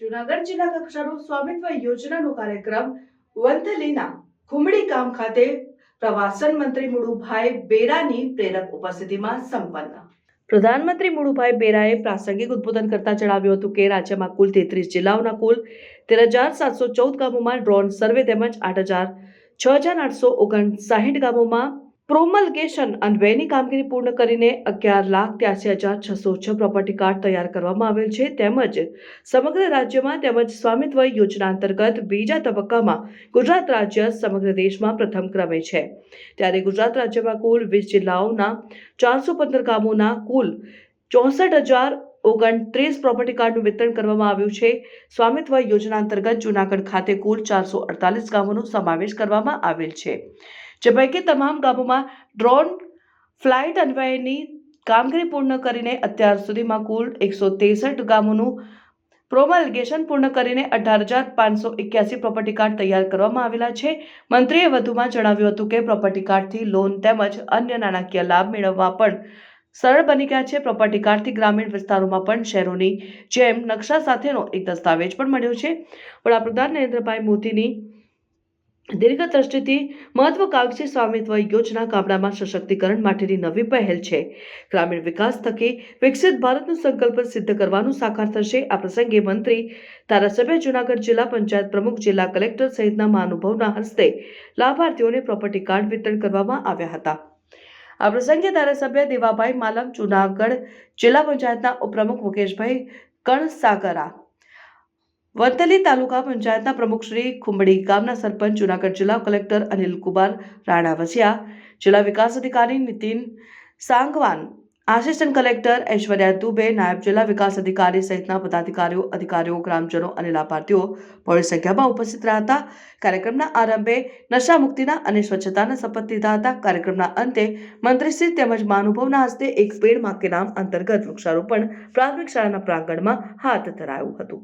જૂનાગઢ જિલ્લા કક્ષાનો સ્વામિત્વ યોજનાનો કાર્યક્રમ વંથલીના ખુમડી ગામ ખાતે પ્રવાસન મંત્રી મુળુભાઈ બેરાની પ્રેરક ઉપસ્થિતિમાં સંપન્ન. પ્રધાનમંત્રી મુળુભાઈ બેરાએ પ્રાસંગિક ઉદ્બોધન કરતા જણાવ્યું હતું કે રાજ્યમાં કુલ 33 જિલ્લાઓના કુલ 13,714 ગામોમાં ડ્રોન સર્વે તેમજ 6,859 ગામોમાં પ્રોમલગેશન અન્વયની કામગીરી પૂર્ણ કરીને 11,83,606 પ્રોપર્ટી કાર્ડ તૈયાર કરવામાં આવેલ છે. તેમજ સમગ્ર રાજ્યમાં તેમજ સ્વામિત્વ યોજના અંતર્ગત બીજા તબક્કામાં ગુજરાત રાજ્ય સમગ્ર દેશમાં પ્રથમ ક્રમે છે. ત્યારે ગુજરાત રાજ્યમાં કુલ 20 જિલ્લાઓના 415 ગામોના કુલ 64,029 પ્રોપર્ટી કાર્ડનું વિતરણ કરવામાં આવ્યું છે. સ્વામિત્વ યોજના અંતર્ગત જૂનાગઢ ખાતે કુલ 448 ગામોનો સમાવેશ કરવામાં આવેલ છે, જે પૈકી તમામ ગામોમાં ડ્રોન ફ્લાઇટ અન્વયની કામગીરી પૂર્ણ કરીને અત્યાર સુધીમાં કુલ 163 ગામોનું પ્રોમલગેશન પૂર્ણ કરીને 18,581 પ્રોપર્ટી કાર્ડ તૈયાર કરવામાં આવેલા છે. મંત્રીએ વધુમાં જણાવ્યું હતું કે પ્રોપર્ટી કાર્ડથી લોન તેમજ અન્ય નાણાકીય લાભ મેળવવા પણ સરળ બની ગયા છે. પ્રોપર્ટી કાર્ડથી ગ્રામીણ વિસ્તારોમાં પણ શહેરોની જેમ નકશા સાથેનો એક દસ્તાવેજ પણ મળ્યો છે. વડાપ્રધાન નરેન્દ્રભાઈ મોદીની દીર્ઘદ્રષ્ટિથી મહત્વાકાંક્ષી સ્વામિત્વ યોજના ગામડામાં સશક્તિકરણ માટેની નવી પહેલ છે. ગ્રામીણ વિકાસ થકી વિકસિત ભારતનો સંકલ્પ સિદ્ધ કરવાનું સાકાર થશે. આ પ્રસંગે મંત્રી, ધારાસભ્ય, જૂનાગઢ જિલ્લા પંચાયત પ્રમુખ, જિલ્લા કલેક્ટર સહિતના મહાનુભાવોના હસ્તે લાભાર્થીઓને પ્રોપર્ટી કાર્ડ વિતરણ કરવામાં આવ્યા હતા. આ પ્રસંગે ધારાસભ્ય દેવાભાઈ માલમ, જૂનાગઢ જિલ્લા પંચાયતના ઉપપ્રમુખ મુકેશભાઈ કણસાગરા, વંથલી તાલુકા પંચાયતના પ્રમુખ શ્રી ખુમડી ગામના સરપંચ, જૂનાગઢ જિલ્લા કલેક્ટર અનિલ કુમાર રાણાવસિયા, જિલ્લા વિકાસ અધિકારી નીતિન સાંગવાન, આસિસ્ટન્ટ કલેક્ટર ઐશ્વર્યા દુબે, નાયબ જિલ્લા વિકાસ અધિકારી સહિતના પદાધિકારીઓ, ગ્રામજનો અને લાભાર્થીઓ બહોળી સંખ્યામાં ઉપસ્થિત રહ્યા હતા. કાર્યક્રમના આરંભે નશા મુક્તિના અને સ્વચ્છતાના શપથ લીધા હતા. કાર્યક્રમના અંતે મંત્રીશ્રી તેમજ મહાનુભાવોના હસ્તે એક પેડ માં કે નામ અંતર્ગત વૃક્ષારોપણ પ્રાથમિક શાળાના પ્રાંગણમાં હાથ ધરાયું હતું.